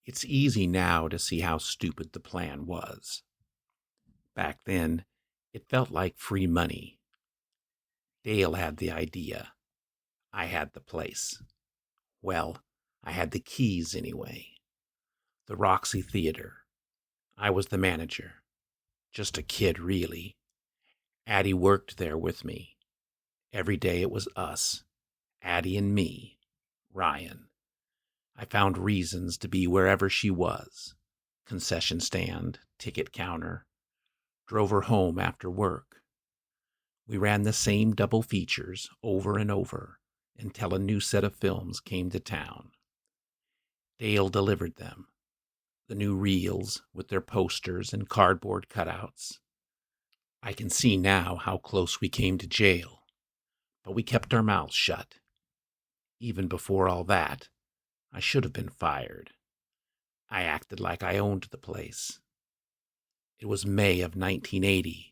It's easy now to see how stupid the plan was. Back then, it felt like free money. Dale had the idea. I had the place. Well, I had the keys anyway. The Roxy Theater. I was the manager. Just a kid, really. Addie worked there with me. Every day it was us. Addie and me. Ryan. I found reasons to be wherever she was. Concession stand, ticket counter. Drove her home after work. We ran the same double features over and over until a new set of films came to town. Dale delivered them. The new reels with their posters and cardboard cutouts. I can see now how close we came to jail, but we kept our mouths shut. Even before all that, I should have been fired. I acted like I owned the place. It was May of 1980.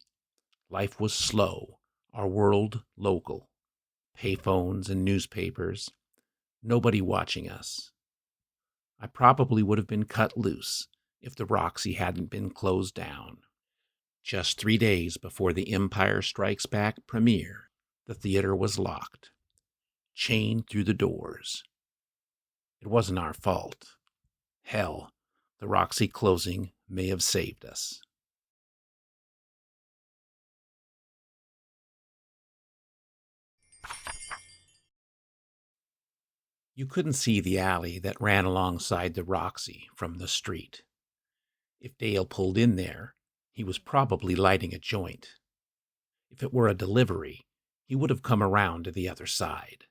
Life was slow, our world local. Payphones and newspapers. Nobody watching us. I probably would have been cut loose if the Roxy hadn't been closed down. Just 3 days before the Empire Strikes Back premiere, the theater was locked, chained through the doors. It wasn't our fault. Hell, the Roxy closing may have saved us. You couldn't see the alley that ran alongside the Roxy from the street. If Dale pulled in there, he was probably lighting a joint. If it were a delivery, he would have come around to the other side.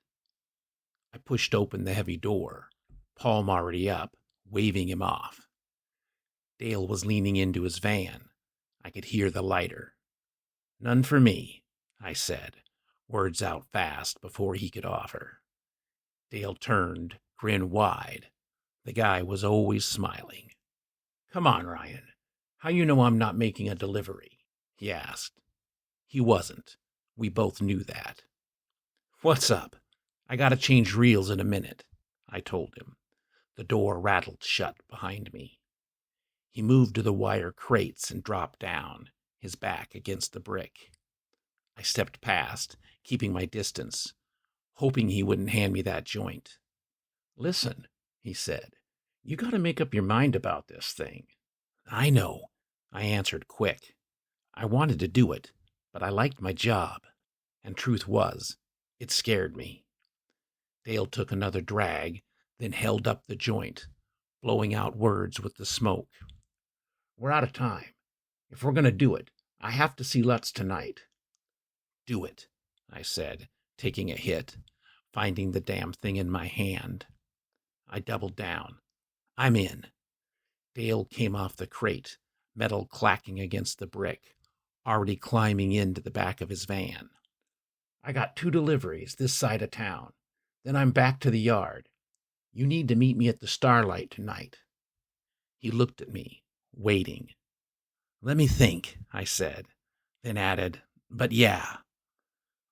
I pushed open the heavy door, palm already up, waving him off. Dale was leaning into his van. I could hear the lighter. "None for me," I said, words out fast before he could offer. Dale turned, grin wide. The guy was always smiling. "Come on, Ryan. How you know I'm not making a delivery?" he asked. He wasn't. We both knew that. "What's up? I gotta change reels in a minute," I told him. The door rattled shut behind me. He moved to the wire crates and dropped down, his back against the brick. I stepped past, keeping my distance, hoping he wouldn't hand me that joint. "Listen," he said, "you gotta make up your mind about this thing." "I know," I answered quick. I wanted to do it, but I liked my job, and truth was, it scared me. Dale took another drag, then held up the joint, blowing out words with the smoke. "We're out of time. If we're going to do it, I have to see Lutz tonight." "Do it," I said, taking a hit, finding the damn thing in my hand. I doubled down. "I'm in." Dale came off the crate, metal clacking against the brick, already climbing into the back of his van. "I got 2 deliveries this side of town. Then I'm back to the yard. You need to meet me at the Starlight tonight." He looked at me, waiting. "Let me think," I said, then added, "But yeah."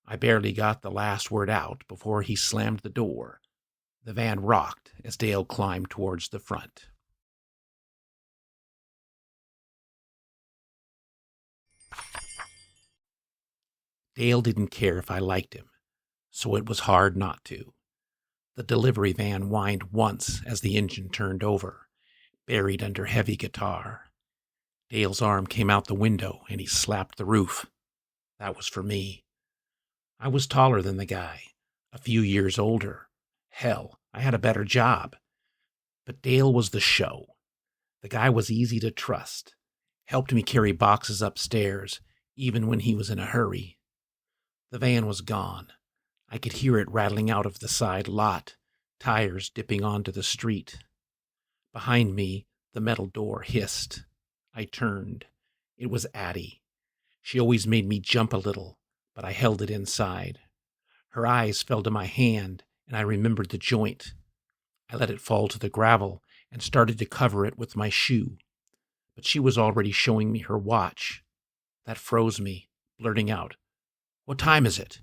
I barely got the last word out before he slammed the door. The van rocked as Dale climbed towards the front. Dale didn't care if I liked him, so it was hard not to. The delivery van whined once as the engine turned over, buried under heavy guitar. Dale's arm came out the window and he slapped the roof. That was for me. I was taller than the guy, a few years older. Hell, I had a better job. But Dale was the show. The guy was easy to trust, helped me carry boxes upstairs, even when he was in a hurry. The van was gone. I could hear it rattling out of the side lot, tires dipping onto the street. Behind me, the metal door hissed. I turned. It was Addie. She always made me jump a little, but I held it inside. Her eyes fell to my hand, and I remembered the joint. I let it fall to the gravel and started to cover it with my shoe. But she was already showing me her watch. That froze me, blurting out, "What time is it?"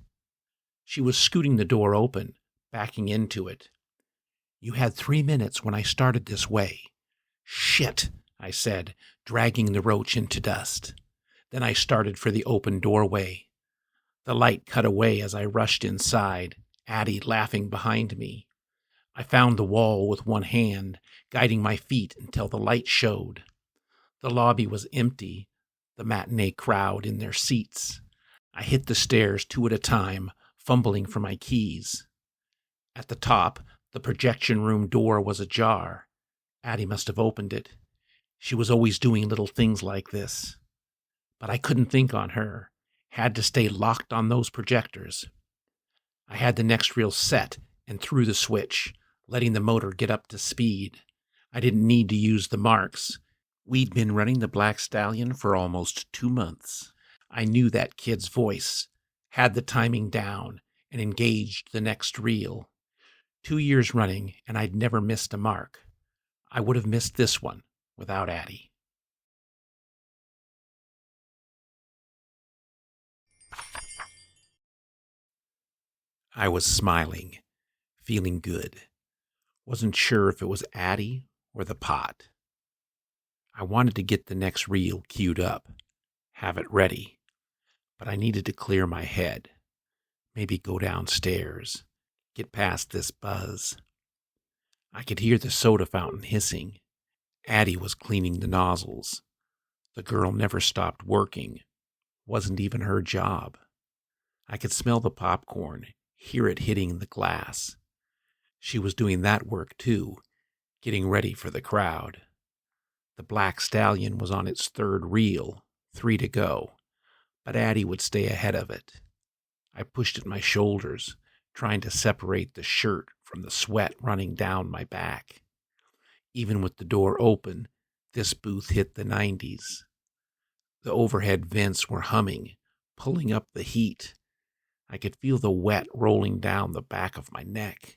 She was scooting the door open, backing into it. "You had 3 minutes when I started this way. "Shit," I said, dragging the roach into dust. Then I started for the open doorway. The light cut away as I rushed inside, Addie laughing behind me. I found the wall with one hand, guiding my feet until the light showed. The lobby was empty, the matinee crowd in their seats. I hit the stairs 2 at a time, fumbling for my keys. At the top, the projection room door was ajar. Addie must have opened it. She was always doing little things like this. But I couldn't think on her. Had to stay locked on those projectors. I had the next reel set and threw the switch, letting the motor get up to speed. I didn't need to use the marks. We'd been running the Black Stallion for almost 2 months. I knew that kid's voice, had the timing down, and engaged the next reel. 2 years running, and I'd never missed a mark. I would have missed this one without Addie. I was smiling, feeling good. Wasn't sure if it was Addie or the pot. I wanted to get the next reel queued up, have it ready, but I needed to clear my head, maybe go downstairs, get past this buzz. I could hear the soda fountain hissing. Addie was cleaning the nozzles. The girl never stopped working. Wasn't even her job. I could smell the popcorn, hear it hitting the glass. She was doing that work too, getting ready for the crowd. The Black Stallion was on its 3rd reel, 3 to go, but Addie would stay ahead of it. I pushed at my shoulders, trying to separate the shirt from the sweat running down my back. Even with the door open, this booth hit the 90s. The overhead vents were humming, pulling up the heat. I could feel the wet rolling down the back of my neck.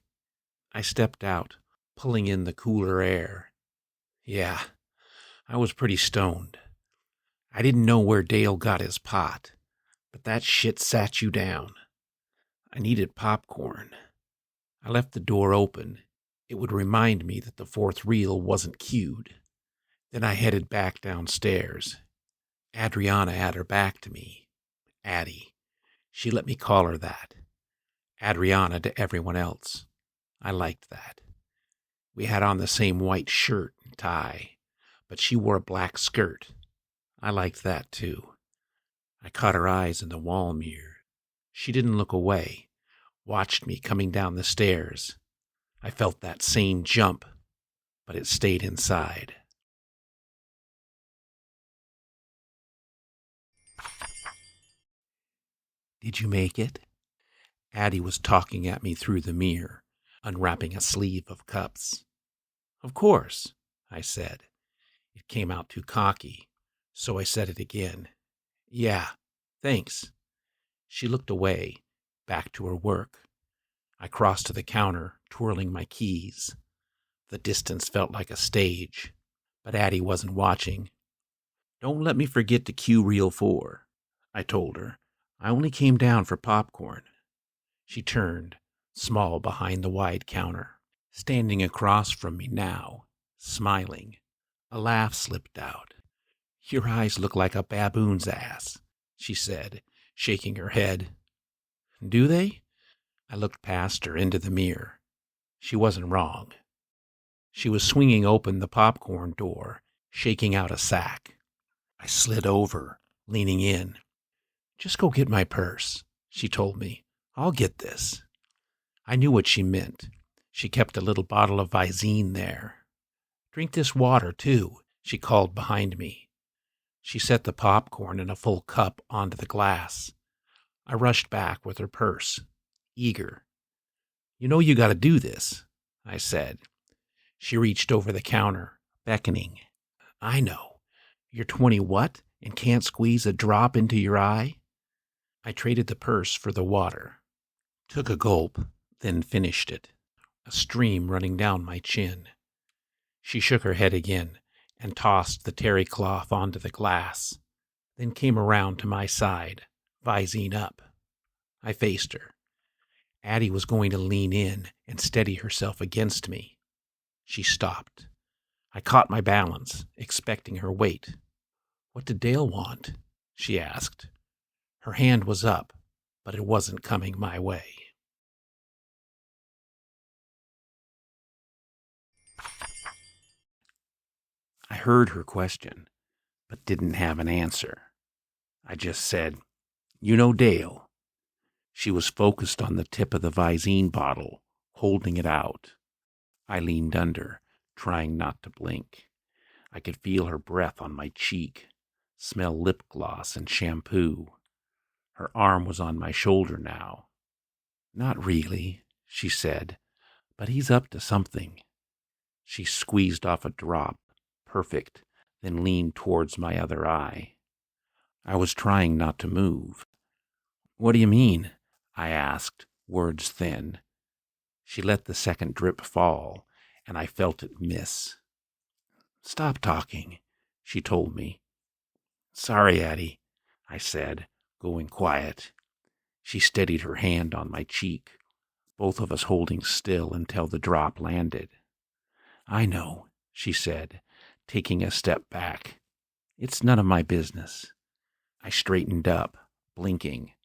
I stepped out, pulling in the cooler air. Yeah, I was pretty stoned. I didn't know where Dale got his pot, but that shit sat you down. I needed popcorn. I left the door open. It would remind me that the 4th reel wasn't cued. Then I headed back downstairs. Adriana had her back to me. Addie. She let me call her that. Adriana to everyone else. I liked that. We had on the same white shirt and tie, but she wore a black skirt. I liked that too. I caught her eyes in the wall mirror. She didn't look away, watched me coming down the stairs. I felt that same jump, but it stayed inside. Did you make it? Addie was talking at me through the mirror, unwrapping a sleeve of cups. Of course, I said. It came out too cocky, so I said it again. Yeah, thanks. She looked away, back to her work. I crossed to the counter, twirling my keys. The distance felt like a stage, but Addie wasn't watching. Don't let me forget to cue reel 4, I told her. I only came down for popcorn. She turned, small behind the wide counter, standing across from me now, smiling. A laugh slipped out. Your eyes look like a baboon's ass, she said, shaking her head. Do they? I looked past her into the mirror. She wasn't wrong. She was swinging open the popcorn door, shaking out a sack. I slid over, leaning in. Just go get my purse, she told me. I'll get this. I knew what she meant. She kept a little bottle of Visine there. Drink this water, too, she called behind me. She set the popcorn in a full cup onto the glass. I rushed back with her purse, eager. You know you got to do this, I said. She reached over the counter, beckoning. I know. You're 20 what and can't squeeze a drop into your eye? I traded the purse for the water. Took a gulp, then finished it, a stream running down my chin. She shook her head again and tossed the terry cloth onto the glass, then came around to my side, Visine up. I faced her. Addie was going to lean in and steady herself against me. She stopped. I caught my balance, expecting her weight. "What did Dale want?" she asked. Her hand was up, but it wasn't coming my way. I heard her question, but didn't have an answer. I just said, "You know Dale." She was focused on the tip of the Visine bottle, holding it out. I leaned under, trying not to blink. I could feel her breath on my cheek, smell lip gloss and shampoo. Her arm was on my shoulder now. "Not really," she said, "but he's up to something." She squeezed off a drop, perfect, then leaned towards my other eye. I was trying not to move. "What do you mean?" I asked, words thin. She let the second drip fall, and I felt it miss. "Stop talking," she told me. "Sorry, Addie," I said, going quiet. She steadied her hand on my cheek, both of us holding still until the drop landed. "I know," she said, taking a step back. "It's none of my business." I straightened up, blinking.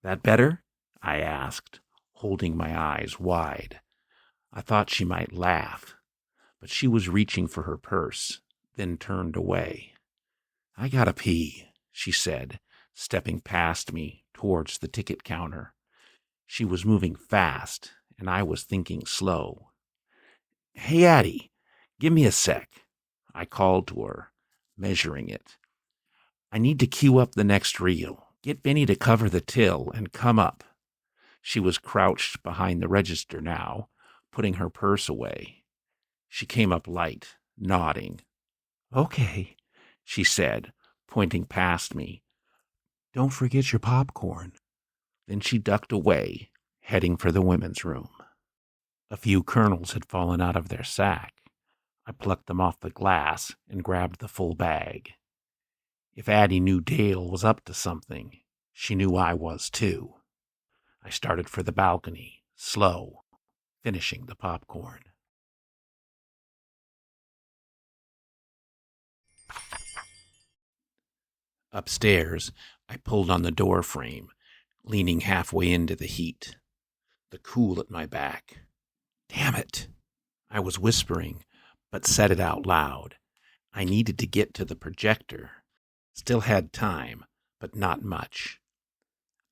"That better?" I asked, holding my eyes wide. I thought she might laugh, but she was reaching for her purse, then turned away. "I gotta pee," she said, stepping past me towards the ticket counter. She was moving fast, and I was thinking slow. "Hey, Addie, give me a sec," I called to her, measuring it. "I need to queue up the next reel. Get Benny to cover the till and come up." She was crouched behind the register now, putting her purse away. She came up light, nodding. "Okay," she said, pointing past me. "Don't forget your popcorn." Then she ducked away, heading for the women's room. A few kernels had fallen out of their sack. I plucked them off the glass and grabbed the full bag. If Addie knew Dale was up to something, she knew I was too. I started for the balcony, slow, finishing the popcorn. Upstairs, I pulled on the door frame, leaning halfway into the heat, the cool at my back. "Damn it!" I was whispering, but said it out loud. I needed to get to the projector. Still had time, but not much.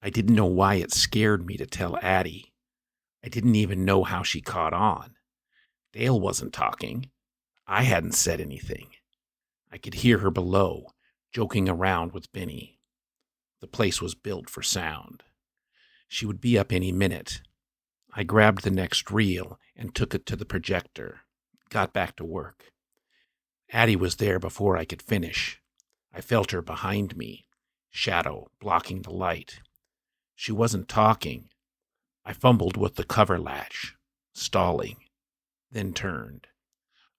I didn't know why it scared me to tell Addie. I didn't even know how she caught on. Dale wasn't talking. I hadn't said anything. I could hear her below, joking around with Benny. The place was built for sound. She would be up any minute. I grabbed the next reel and took it to the projector. Got back to work. Addie was there before I could finish. I felt her behind me, shadow blocking the light. She wasn't talking. I fumbled with the cover latch, stalling, then turned.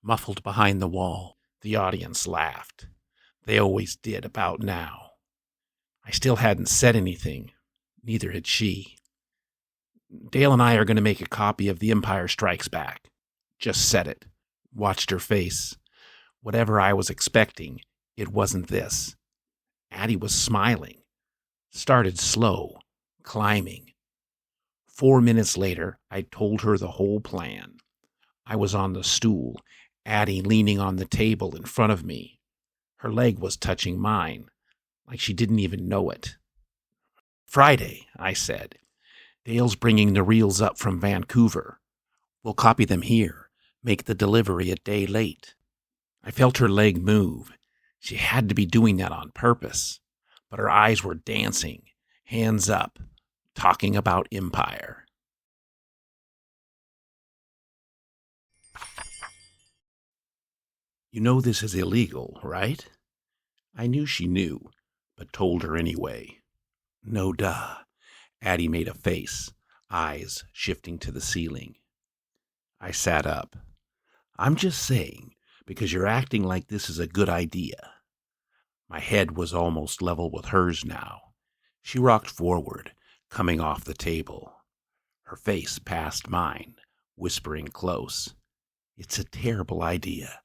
Muffled behind the wall, the audience laughed. They always did about now. I still hadn't said anything. Neither had she. "Dale and I are going to make a copy of The Empire Strikes Back." Just said it. Watched her face. Whatever I was expecting, it wasn't this. Addie was smiling. Started slow, climbing. 4 minutes later, I told her the whole plan. I was on the stool, Addie leaning on the table in front of me. Her leg was touching mine, like she didn't even know it. "Friday," I said. "Dale's bringing the reels up from Vancouver. We'll copy them here, make the delivery a day late." I felt her leg move. She had to be doing that on purpose, but her eyes were dancing, hands up, talking about Empire. "You know this is illegal, right?" I knew she knew, but told her anyway. "No duh." Addie made a face, eyes shifting to the ceiling. I sat up. "I'm just saying, because you're acting like this is a good idea." My head was almost level with hers now. She rocked forward, coming off the table. Her face past mine, whispering close. "It's a terrible idea.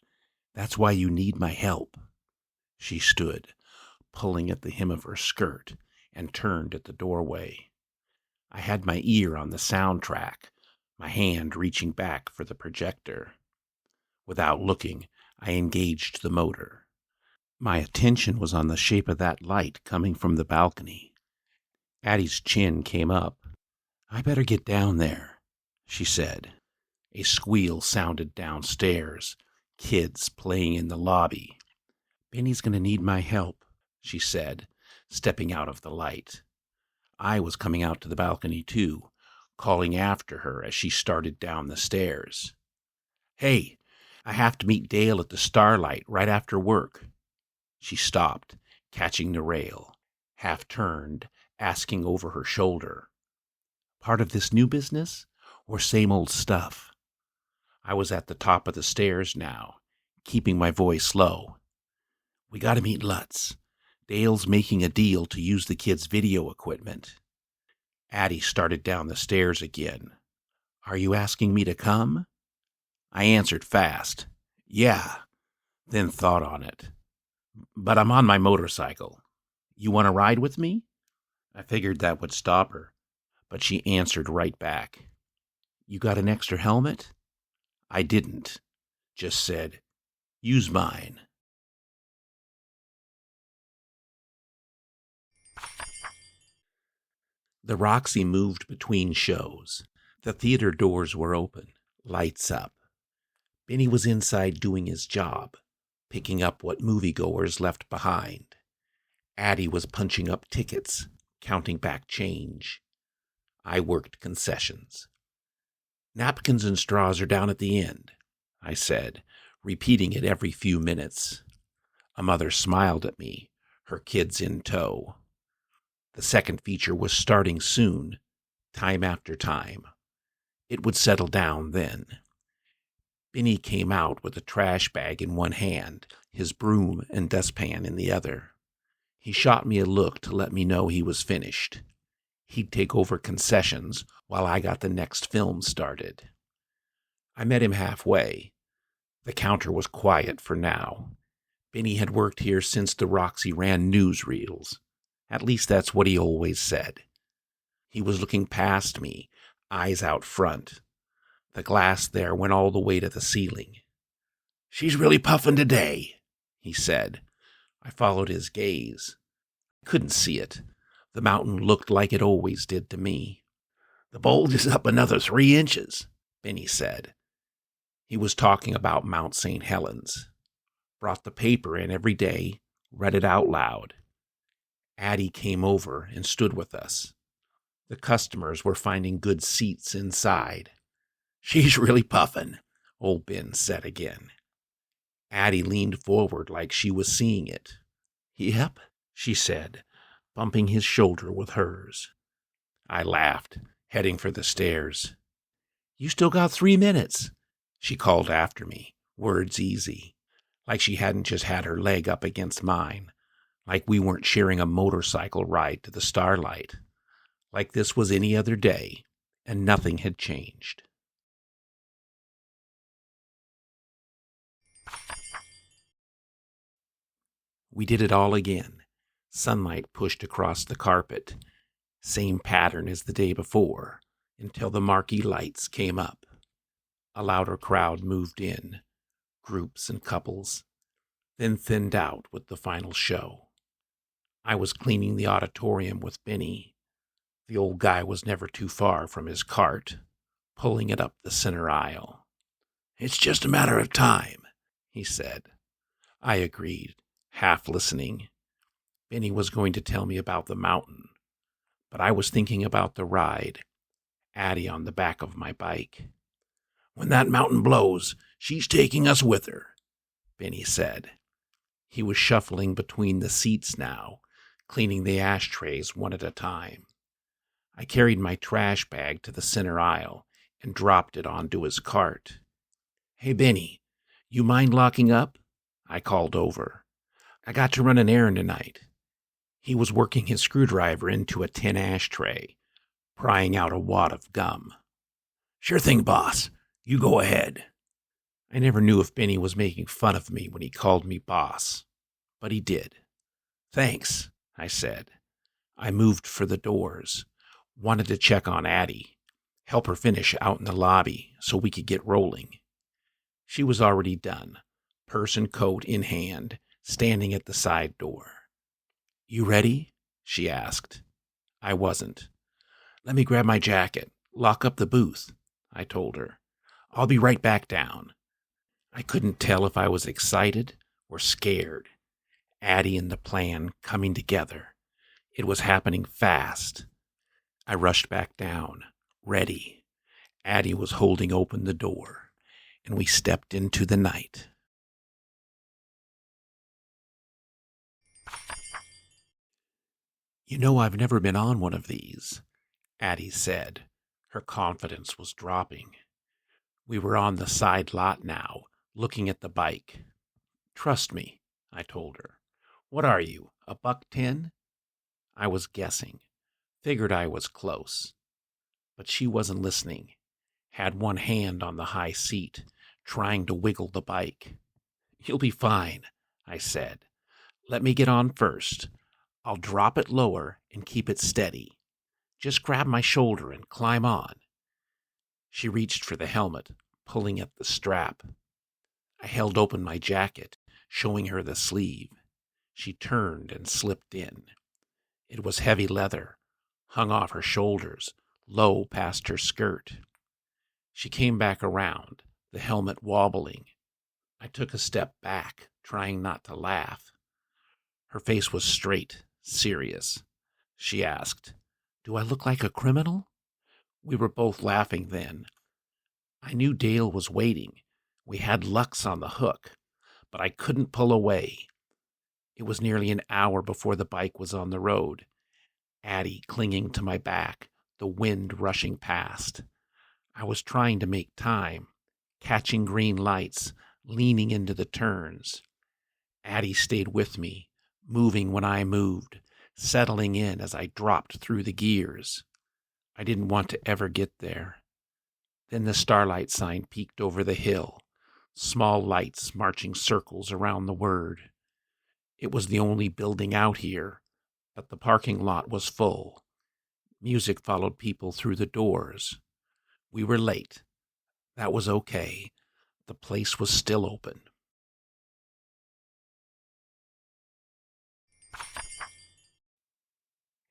That's why you need my help. She stood, pulling at the hem of her skirt, and turned at the doorway. I had my ear on the soundtrack, my hand reaching back for the projector. Without looking, I engaged the motor. My attention was on the shape of that light coming from the balcony. Addie's chin came up. I better get down there, she said. A squeal sounded downstairs, kids playing in the lobby. Benny's going to need my help, she said, stepping out of the light. I was coming out to the balcony too, calling after her as she started down the stairs. Hey, I have to meet Dale at the Starlight right after work. She stopped, catching the rail, half turned, asking over her shoulder. Part of this new business, or same old stuff? I was at the top of the stairs now, keeping my voice low. We gotta meet Lutz. Dale's making a deal to use the kids' video equipment. Addie started down the stairs again. Are you asking me to come? I answered fast. Yeah, then thought on it. But I'm on my motorcycle. You want to ride with me? I figured that would stop her, but she answered right back. You got an extra helmet? I didn't. Just said, use mine. The Roxy moved between shows. The theater doors were open, lights up. Benny was inside doing his job, picking up what moviegoers left behind. Addie was punching up tickets, counting back change. I worked concessions. Napkins and straws are down at the end, I said, repeating it every few minutes. A mother smiled at me, her kids in tow. The second feature was starting soon, time after time. It would settle down then. Benny came out with a trash bag in one hand, his broom and dustpan in the other. He shot me a look to let me know he was finished. He'd take over concessions while I got the next film started. I met him halfway. The counter was quiet for now. Benny had worked here since the Roxy ran newsreels. At least that's what he always said. He was looking past me, eyes out front. The glass there went all the way to the ceiling. She's really puffing today, he said. I followed his gaze. I couldn't see it. The mountain looked like it always did to me. The bulge is up another 3 inches, Benny said. He was talking about Mount St. Helens. Brought the paper in every day, read it out loud. Addie came over and stood with us. The customers were finding good seats inside. She's really puffin', old Ben said again. Addie leaned forward like she was seeing it. Yep, she said, bumping his shoulder with hers. I laughed, heading for the stairs. You still got 3 minutes, she called after me, words easy, like she hadn't just had her leg up against mine, like we weren't sharing a motorcycle ride to the Starlight, like this was any other day, and nothing had changed. We did it all again. Sunlight pushed across the carpet. Same pattern as the day before, until the marquee lights came up. A louder crowd moved in, groups and couples, then thinned out with the final show. I was cleaning the auditorium with Benny. The old guy was never too far from his cart, pulling it up the center aisle. It's just a matter of time, he said. I agreed, half listening. Benny was going to tell me about the mountain, but I was thinking about the ride, Addie on the back of my bike. When that mountain blows, she's taking us with her, Benny said. He was shuffling between the seats now, cleaning the ashtrays one at a time. I carried my trash bag to the center aisle and dropped it onto his cart. Hey, Benny, you mind locking up? I called over. I got to run an errand tonight. He was working his screwdriver into a tin ashtray, prying out a wad of gum. Sure thing, boss. You go ahead. I never knew if Benny was making fun of me when he called me boss, but he did. Thanks, I said. I moved for the doors. Wanted to check on Addie, help her finish out in the lobby so we could get rolling. She was already done, purse and coat in hand, standing at the side door. You ready? She asked. I wasn't. Let me grab my jacket, lock up the booth, I told her. I'll be right back down. I couldn't tell if I was excited or scared. Addie and the plan coming together. It was happening fast. I rushed back down, ready. Addie was holding open the door, and we stepped into the night. You know, I've never been on one of these, Addie said. Her confidence was dropping. We were on the side lot now, looking at the bike. Trust me, I told her. What are you, a $1.10? I was guessing. Figured I was close. But she wasn't listening. Had one hand on the high seat, trying to wiggle the bike. You'll be fine, I said. Let me get on first. I'll drop it lower and keep it steady. Just grab my shoulder and climb on. She reached for the helmet, pulling at the strap. I held open my jacket, showing her the sleeve. She turned and slipped in. It was heavy leather, hung off her shoulders, low past her skirt. She came back around, the helmet wobbling. I took a step back, trying not to laugh. Her face was straight, serious. She asked, Do I look like a criminal? We were both laughing then. I knew Dale was waiting. We had Lux on the hook, but I couldn't pull away. It was nearly an hour before the bike was on the road. Addie clinging to my back, the wind rushing past. I was trying to make time, catching green lights, leaning into the turns. Addie stayed with me, moving when I moved, settling in as I dropped through the gears. I didn't want to ever get there. Then the starlight sign peeked over the hill, small lights marching circles around the word. It was the only building out here, but the parking lot was full. Music followed people through the doors. We were late. That was okay. The place was still open.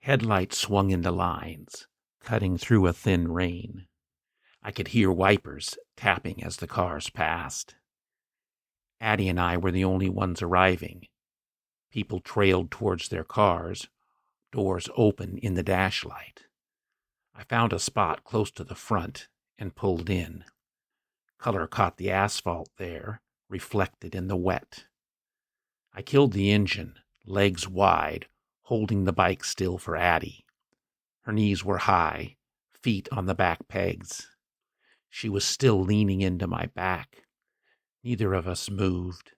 Headlights swung into lines, cutting through a thin rain. I could hear wipers tapping as the cars passed. Addie and I were the only ones arriving. People trailed towards their cars, doors open in the dashlight. I found a spot close to the front and pulled in. Color caught the asphalt there, reflected in the wet. I killed the engine, legs wide, holding the bike still for Addie. Her knees were high, feet on the back pegs. She was still leaning into my back. Neither of us moved.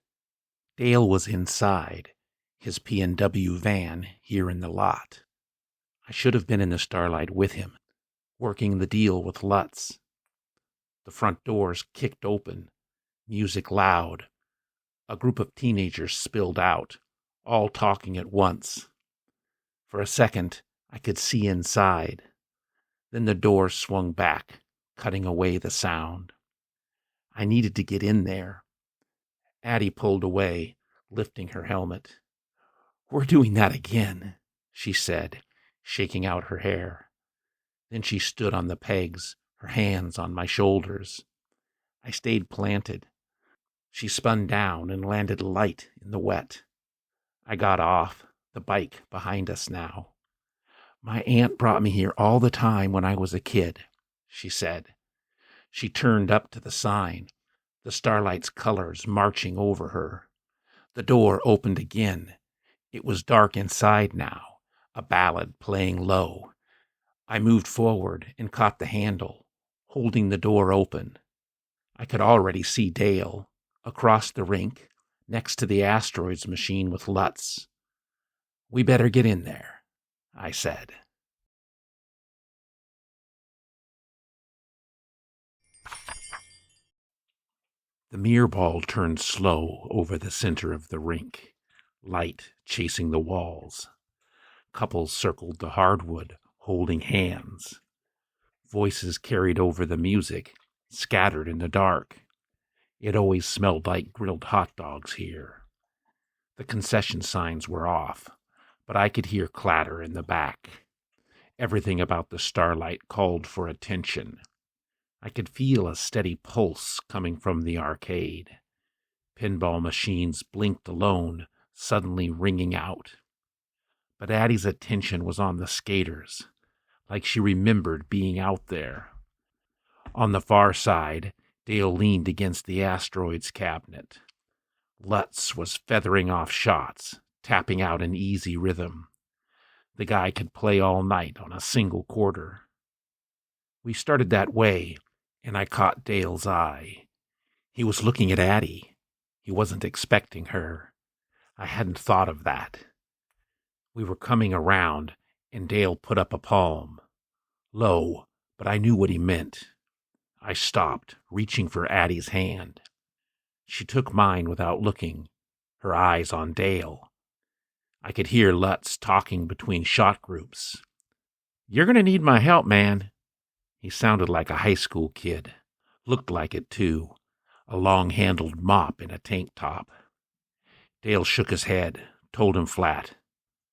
Dale was inside, his P&W van here in the lot. I should have been in the starlight with him, working the deal with Lutz. The front doors kicked open, music loud. A group of teenagers spilled out, all talking at once. For a second, I could see inside. Then the door swung back, cutting away the sound. I needed to get in there. Addie pulled away, lifting her helmet. We're doing that again, she said, shaking out her hair. Then she stood on the pegs, her hands on my shoulders. I stayed planted. She spun down and landed light in the wet. I got off, the bike behind us now. My aunt brought me here all the time when I was a kid, she said. She turned up to the sign, the starlight's colors marching over her. The door opened again. It was dark inside now, a ballad playing low. I moved forward and caught the handle, holding the door open. I could already see Dale, across the rink, next to the asteroids machine with Lutz. We better get in there, I said. The mirror ball turned slow over the center of the rink, light chasing the walls. Couples circled the hardwood, holding hands. Voices carried over the music, scattered in the dark. It always smelled like grilled hot dogs here. The concession signs were off, but I could hear clatter in the back. Everything about the starlight called for attention. I could feel a steady pulse coming from the arcade. Pinball machines blinked alone, suddenly ringing out. But Addie's attention was on the skaters, like she remembered being out there. On the far side, Dale leaned against the asteroids cabinet. Lutz was feathering off shots, tapping out an easy rhythm. The guy could play all night on a single quarter. We started that way, and I caught Dale's eye. He was looking at Addie. He wasn't expecting her. I hadn't thought of that. We were coming around, and Dale put up a palm. Low, but I knew what he meant. I stopped, reaching for Addie's hand. She took mine without looking, her eyes on Dale. I could hear Lutz talking between shot groups. "You're going to need my help, man." He sounded like a high school kid. Looked like it, too. A long-handled mop in a tank top. Dale shook his head, told him flat.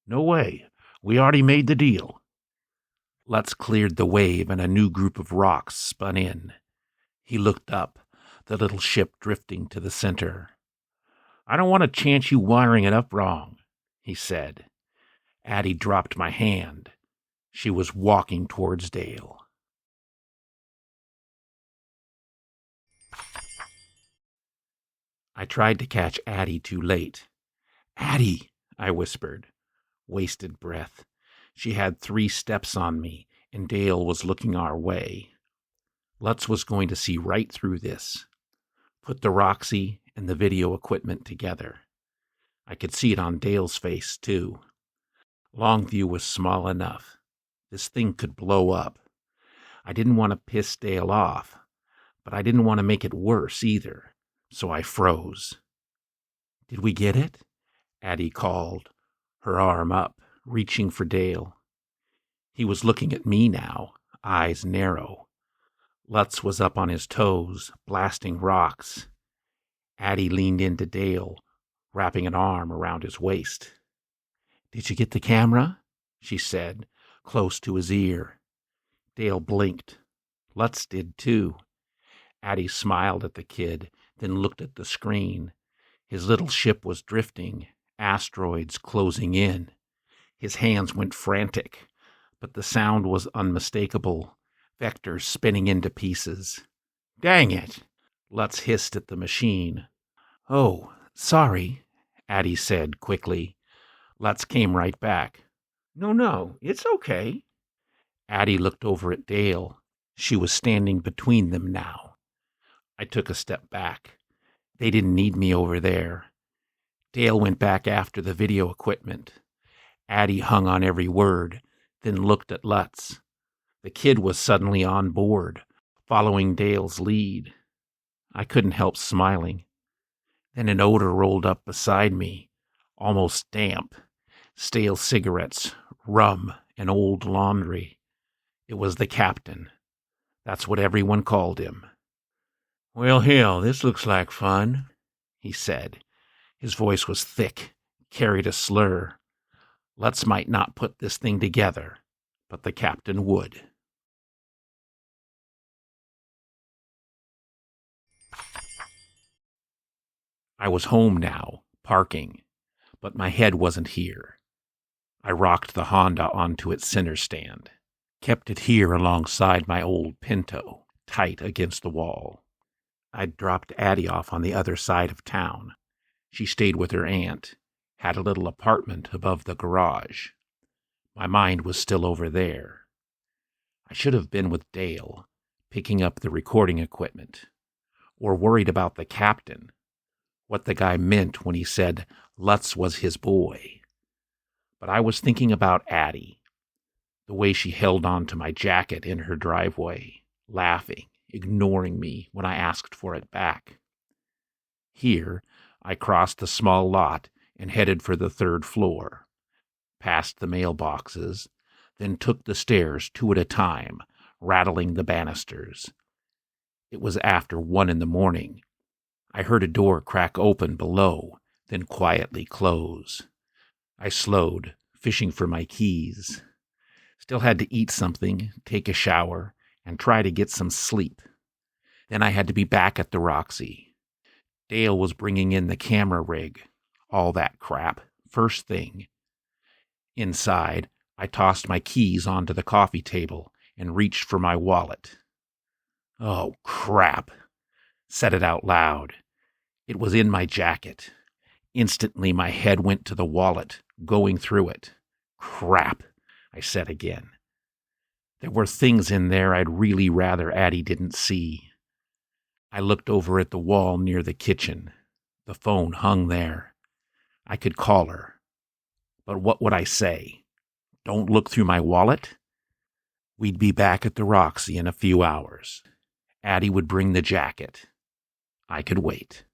"No way. We already made the deal." Lutz cleared the wave and a new group of rocks spun in. He looked up, the little ship drifting to the center. "I don't want to chance you wiring it up wrong," he said. Addie dropped my hand. She was walking towards Dale. I tried to catch Addie too late. "Addie," I whispered. Wasted breath. She had 3 steps on me, and Dale was looking our way. Lutz was going to see right through this. Put the Roxy and the video equipment together. I could see it on Dale's face, too. Longview was small enough. This thing could blow up. I didn't want to piss Dale off, but I didn't want to make it worse either, so I froze. "Did we get it?" Addie called, her arm up, reaching for Dale. He was looking at me now, eyes narrow. Lutz was up on his toes, blasting rocks. Addie leaned into Dale, wrapping an arm around his waist. "Did you get the camera?" she said, close to his ear. Dale blinked. Lutz did too. Addie smiled at the kid, then looked at the screen. His little ship was drifting, asteroids closing in. His hands went frantic, but the sound was unmistakable, vectors spinning into pieces. "Dang it!" Lutz hissed at the machine. "Oh, sorry," Addie said quickly. Lutz came right back. No, it's okay." Addie looked over at Dale. She was standing between them now. I took a step back. They didn't need me over there. Dale went back after the video equipment. Addie hung on every word, then looked at Lutz. The kid was suddenly on board, following Dale's lead. I couldn't help smiling. Then an odor rolled up beside me, almost damp. Stale cigarettes, rum, and old laundry. It was the captain. That's what everyone called him. "Well, hell, this looks like fun," he said. His voice was thick, carried a slur. Lutz might not put this thing together, but the captain would. I was home now, parking, but my head wasn't here. I rocked the Honda onto its center stand, kept it here alongside my old Pinto, tight against the wall. I'd dropped Addie off on the other side of town. She stayed with her aunt, had a little apartment above the garage. My mind was still over there. I should have been with Dale, picking up the recording equipment, or worried about the captain, what the guy meant when he said Lutz was his boy. But I was thinking about Addie, the way she held on to my jacket in her driveway, laughing, ignoring me when I asked for it back. Here, I crossed the small lot and headed for the third floor, past the mailboxes, then took the stairs 2 at a time, rattling the banisters. It was after 1 in the morning. I heard a door crack open below, then quietly close. I slowed, fishing for my keys. Still had to eat something, take a shower, and try to get some sleep. Then I had to be back at the Roxy. Dale was bringing in the camera rig, all that crap, first thing. Inside, I tossed my keys onto the coffee table and reached for my wallet. Oh, crap. Said it out loud. It was in my jacket. Instantly, my head went to the wallet, going through it. Crap, I said again. There were things in there I'd really rather Addie didn't see. I looked over at the wall near the kitchen. The phone hung there. I could call her. But what would I say? Don't look through my wallet? We'd be back at the Roxy in a few hours. Addie would bring the jacket. I could wait.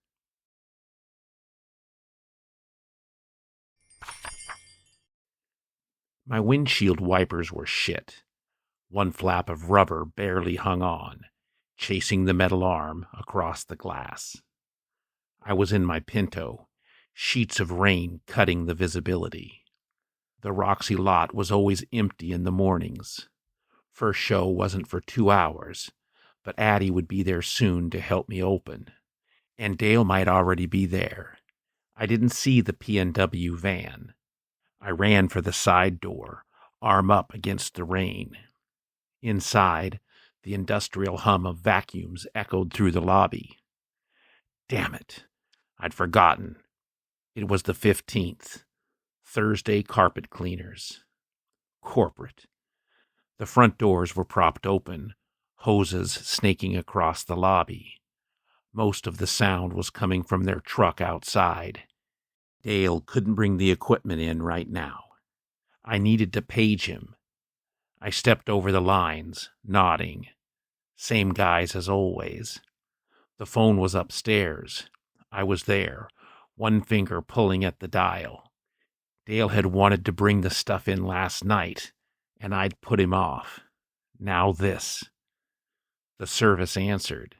My windshield wipers were shit. One flap of rubber barely hung on, chasing the metal arm across the glass. I was in my Pinto, sheets of rain cutting the visibility. The Roxy lot was always empty in the mornings. First show wasn't for 2 hours, but Addie would be there soon to help me open. And Dale might already be there. I didn't see the P&W van. I ran for the side door, arm up against the rain. Inside, the industrial hum of vacuums echoed through the lobby. Damn it. I'd forgotten. It was the 15th. Thursday carpet cleaners. Corporate. The front doors were propped open, hoses snaking across the lobby. Most of the sound was coming from their truck outside. Dale couldn't bring the equipment in right now. I needed to page him. I stepped over the lines, nodding. Same guys as always. The phone was upstairs. I was there, one finger pulling at the dial. Dale had wanted to bring the stuff in last night, and I'd put him off. Now this. The service answered.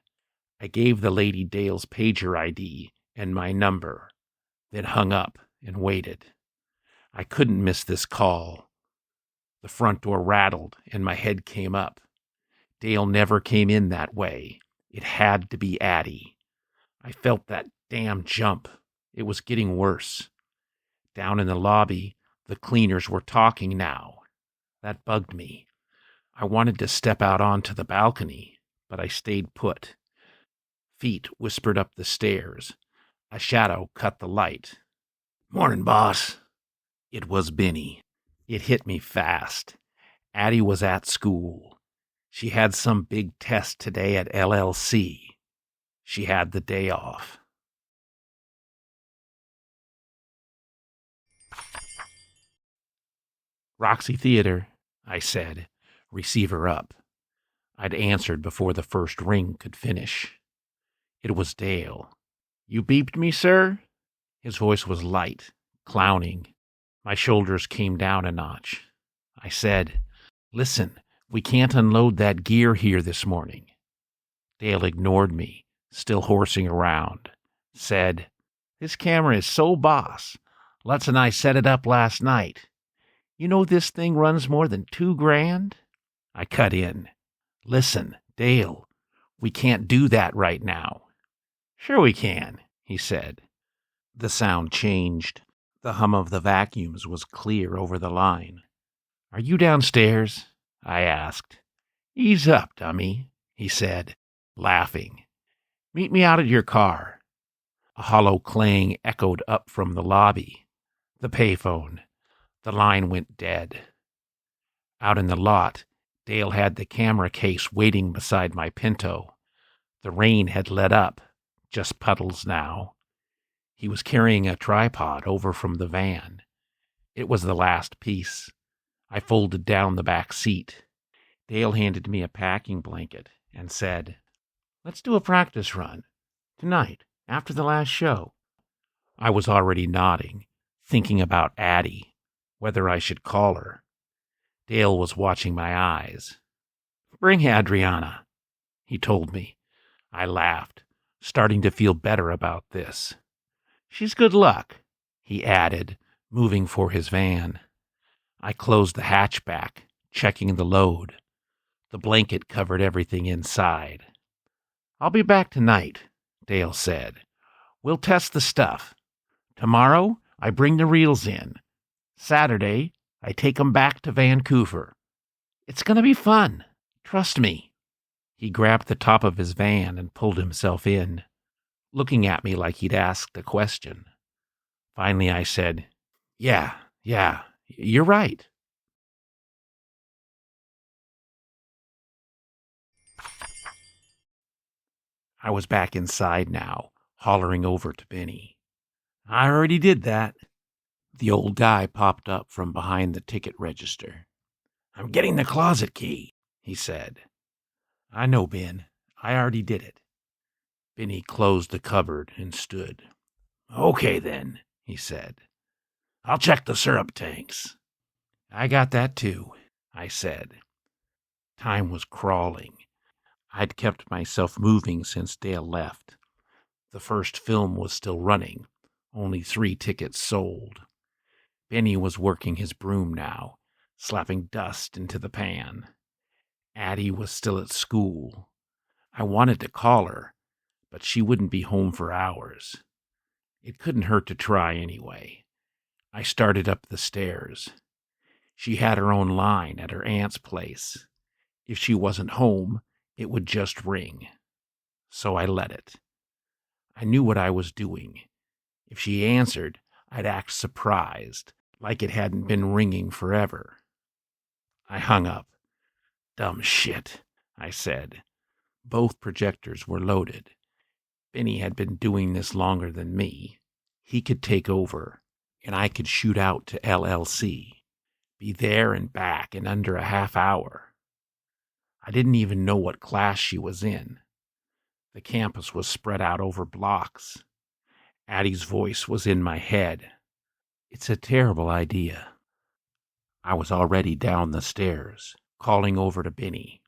I gave the lady Dale's pager ID and my number, then hung up and waited. I couldn't miss this call. The front door rattled and my head came up. Dale never came in that way. It had to be Addie. I felt that damn jump. It was getting worse. Down in the lobby, the cleaners were talking now. That bugged me. I wanted to step out onto the balcony, but I stayed put. Feet whispered up the stairs. A shadow cut the light. "Morning, boss." It was Benny. It hit me fast. Addie was at school. She had some big test today at LLC. She had the day off. "Roxy Theater," I said, receiver up. I'd answered before the first ring could finish. It was Dale. "You beeped me, sir?" His voice was light, clowning. My shoulders came down a notch. I said, "Listen, we can't unload that gear here this morning." Dale ignored me, still horsing around. Said, "This camera is so boss. Lutz and I set it up last night. You know this thing runs more than $2,000? I cut in. "Listen, Dale, we can't do that right now." "Sure we can," he said. The sound changed. The hum of the vacuums was clear over the line. "Are you downstairs?" I asked. "Ease up, dummy," he said, laughing. "Meet me out at your car." A hollow clang echoed up from the lobby. The payphone. The line went dead. Out in the lot, Dale had the camera case waiting beside my Pinto. The rain had let up, just puddles now. He was carrying a tripod over from the van. It was the last piece. I folded down the back seat. Dale handed me a packing blanket and said, "Let's do a practice run. Tonight, After the last show. I was already nodding, thinking about Addie, whether I should call her. Dale was watching my eyes. Bring Adriana, he told me. I laughed, starting to feel better about this. She's good luck, he added, moving for his van. I closed the hatchback, checking the load. The blanket covered everything inside. I'll be back tonight, Dale said. We'll test the stuff. Tomorrow, I bring the reels in. Saturday, I take 'em back to Vancouver. It's going to be fun. Trust me. He grabbed the top of his van and pulled himself in, looking at me like he'd asked a question. Finally, I said, Yeah, you're right. I was back inside now, hollering over to Benny. I already did that. The old guy popped up from behind the ticket register. I'm getting the closet key, he said. I know, Ben. I already did it. Benny closed the cupboard and stood. Okay, then, he said. I'll check the syrup tanks. I got that, too, I said. Time was crawling. I'd kept myself moving since Dale left. The first film was still running, only 3 tickets sold. Benny was working his broom now, slapping dust into the pan. Addie was still at school. I wanted to call her, but she wouldn't be home for hours. It couldn't hurt to try anyway. I started up the stairs. She had her own line at her aunt's place. If she wasn't home, it would just ring. So I let it. I knew what I was doing. If she answered, I'd act surprised, like it hadn't been ringing forever. I hung up. Dumb shit, I said. Both projectors were loaded. Benny had been doing this longer than me. He could take over, and I could shoot out to LLC. Be there and back in under a half hour. I didn't even know what class she was in. The campus was spread out over blocks. Addie's voice was in my head. It's a terrible idea. I was already down the stairs, calling over to Benny.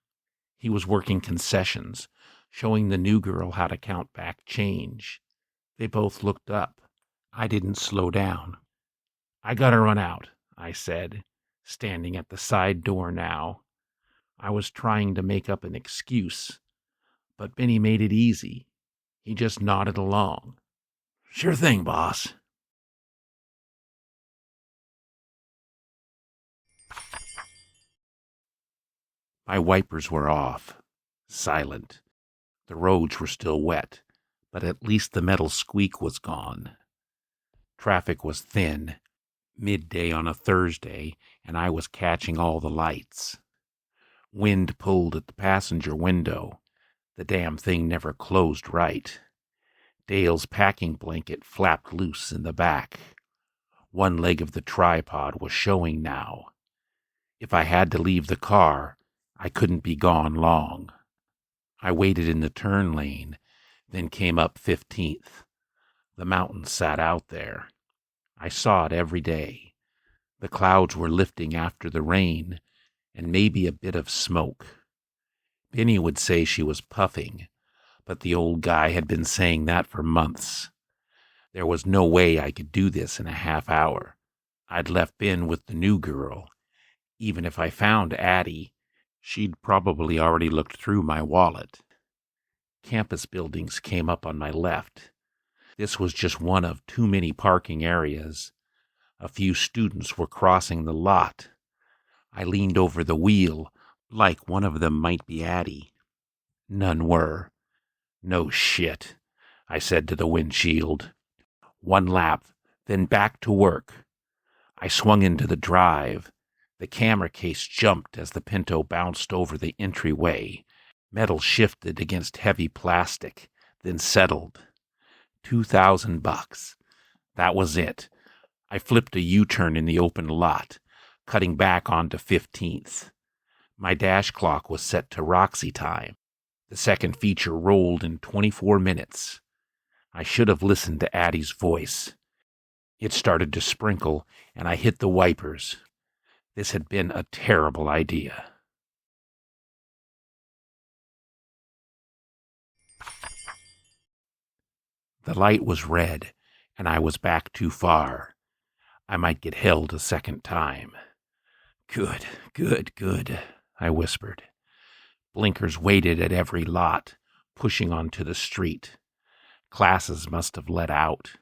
He was working concessions, showing the new girl how to count back change. They both looked up. I didn't slow down. I gotta run out, I said, standing at the side door now. I was trying to make up an excuse, but Benny made it easy. He just nodded along. Sure thing, boss. My wipers were off, silent. The roads were still wet, but at least the metal squeak was gone. Traffic was thin, midday on a Thursday, and I was catching all the lights. Wind pulled at the passenger window. The damn thing never closed right. Dale's packing blanket flapped loose in the back. One leg of the tripod was showing now. If I had to leave the car, I couldn't be gone long. I waited in the turn lane, then came up 15th. The mountain sat out there. I saw it every day. The clouds were lifting after the rain, and maybe a bit of smoke. Benny would say she was puffing, but the old guy had been saying that for months. There was no way I could do this in a half hour. I'd left Ben with the new girl. Even if I found Addie, she'd probably already looked through my wallet. Campus buildings came up on my left. This was just one of too many parking areas. A few students were crossing the lot. I leaned over the wheel, like one of them might be Addie. None were. No shit, I said to the windshield. One lap, then back to work. I swung into the drive. The camera case jumped as the Pinto bounced over the entryway. Metal shifted against heavy plastic, then settled. $2,000. That was it. I flipped a U-turn in the open lot, cutting back onto 15th. My dash clock was set to Roxy time. The second feature rolled in 24 minutes. I should have listened to Addie's voice. It started to sprinkle, and I hit the wipers. This had been a terrible idea. The light was red, and I was back too far. I might get held a second time. Good, good, good, I whispered. Blinkers waited at every lot, pushing onto the street. Classes must have let out.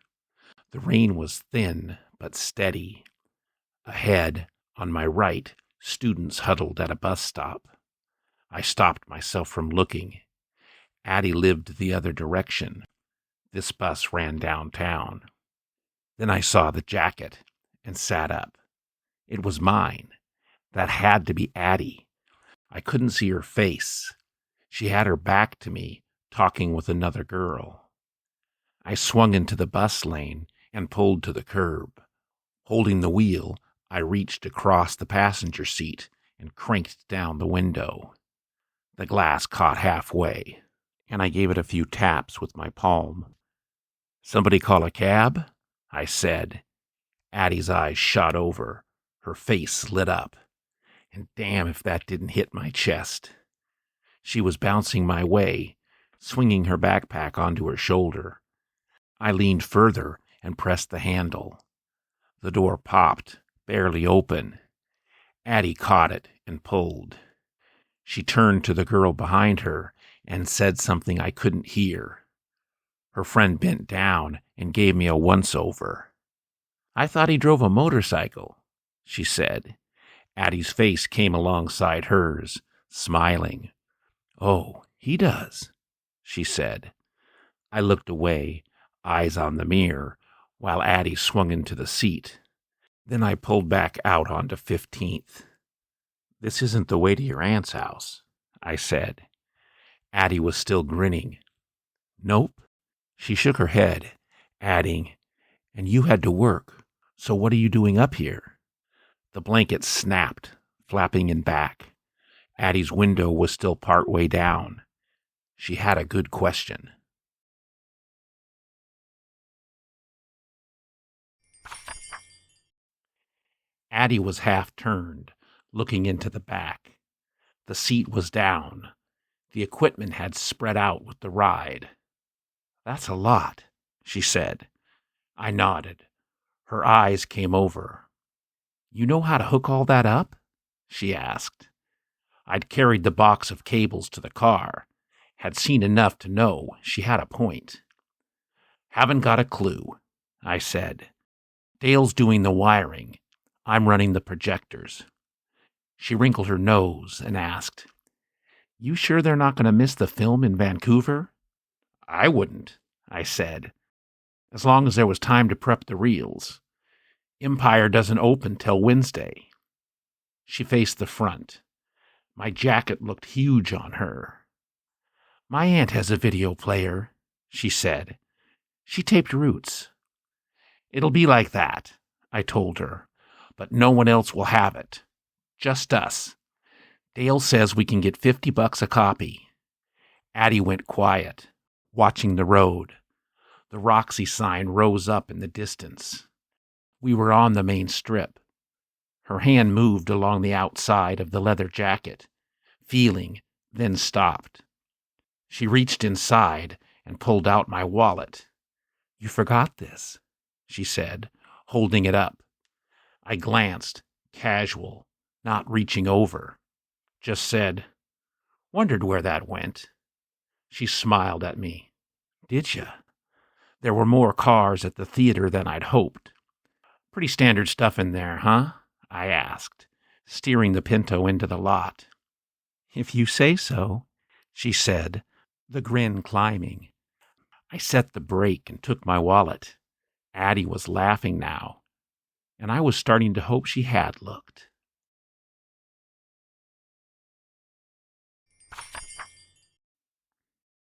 The rain was thin, but steady. Ahead, on my right, students huddled at a bus stop. I stopped myself from looking. Addie lived the other direction. This bus ran downtown. Then I saw the jacket and sat up. It was mine. That had to be Addie. I couldn't see her face. She had her back to me, talking with another girl. I swung into the bus lane and pulled to the curb. Holding the wheel, I reached across the passenger seat and cranked down the window. The glass caught halfway, and I gave it a few taps with my palm. "Somebody call a cab?" I said. Addie's eyes shot over. Her face lit up. And damn if that didn't hit my chest. She was bouncing my way, swinging her backpack onto her shoulder. I leaned further and pressed the handle. The door popped, barely open. Addie caught it and pulled. She turned to the girl behind her and said something I couldn't hear. Her friend bent down and gave me a once-over. "I thought he drove a motorcycle," she said. Addie's face came alongside hers, smiling. "Oh, he does," she said. I looked away, eyes on the mirror, while Addie swung into the seat. Then I pulled back out onto 15th. "This isn't the way to your aunt's house," I said. Addie was still grinning. "Nope." She shook her head, adding, "And you had to work, so what are you doing up here?" The blanket snapped, flapping in back. Addie's window was still part way down. She had a good question. Addie was half-turned, looking into the back. The seat was down. The equipment had spread out with the ride. "That's a lot," she said. I nodded. Her eyes came over. "You know how to hook all that up?" she asked. I'd carried the box of cables to the car, had seen enough to know she had a point. "Haven't got a clue," I said. "Dale's doing the wiring. I'm running the projectors." She wrinkled her nose and asked, "You sure they're not going to miss the film in Vancouver?" "I wouldn't," I said, "as long as there was time to prep the reels. Empire doesn't open till Wednesday." She faced the front. My jacket looked huge on her. "My aunt has a video player," she said. "She taped Roots." "It'll be like that," I told her, "but no one else will have it. Just us. Dale says we can get $50 a copy." Addie went quiet, watching the road. The Roxy sign rose up in the distance. We were on the main strip. Her hand moved along the outside of the leather jacket, feeling, then stopped. She reached inside and pulled out my wallet. "You forgot this," she said, holding it up. I glanced, casual, not reaching over. Just said, "Wondered where that went." She smiled at me. "Did ya?" There were more cars at the theater than I'd hoped. "Pretty standard stuff in there, huh?" I asked, steering the Pinto into the lot. "If you say so," she said, the grin climbing. I set the brake and took my wallet. Addie was laughing now, and I was starting to hope she had looked.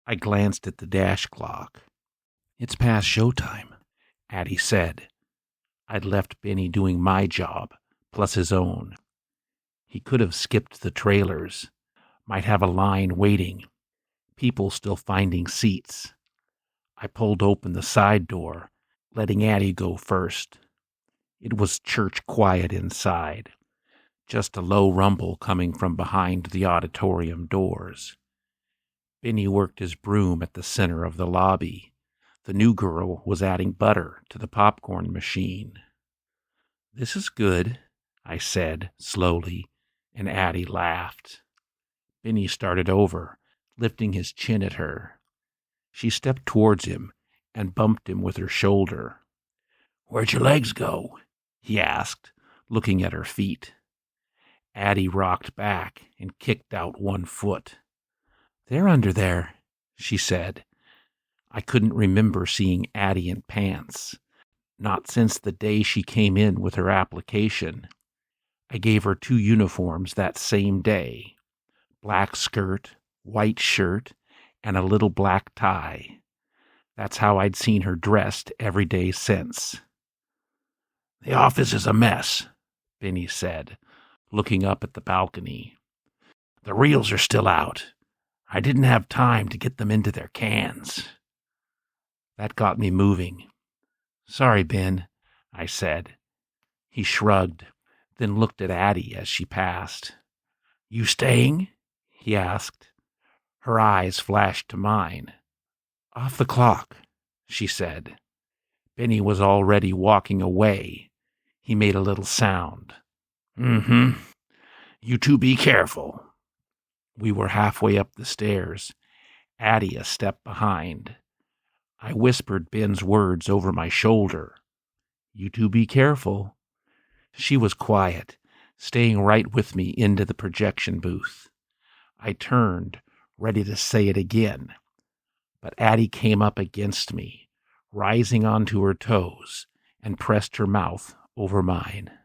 I glanced at the dash clock. "It's past showtime," Addie said. I'd left Benny doing my job, plus his own. He could have skipped the trailers, might have a line waiting, people still finding seats. I pulled open the side door, letting Addie go first. It was church quiet inside, just a low rumble coming from behind the auditorium doors. Benny worked his broom at the center of the lobby. The new girl was adding butter to the popcorn machine. "This is good," I said slowly, and Addie laughed. Benny started over, lifting his chin at her. She stepped towards him and bumped him with her shoulder. "Where'd your legs go?" he asked, looking at her feet. Addie rocked back and kicked out one foot. "They're under there," she said. I couldn't remember seeing Addie in pants, not since the day she came in with her application. I gave her 2 uniforms that same day: black skirt, white shirt, and a little black tie. That's how I'd seen her dressed every day since. "The office is a mess," Benny said, looking up at the balcony. "The reels are still out. I didn't have time to get them into their cans." That got me moving. "Sorry, Ben," I said. He shrugged, then looked at Addie as she passed. "You staying?" he asked. Her eyes flashed to mine. "Off the clock," she said. Benny was already walking away. He made a little sound. "Mm-hmm. You two be careful." We were halfway up the stairs, Addie a step behind. I whispered Ben's words over my shoulder. "You two be careful." She was quiet, staying right with me into the projection booth. I turned, ready to say it again, but Addie came up against me, rising onto her toes, and pressed her mouth over mine.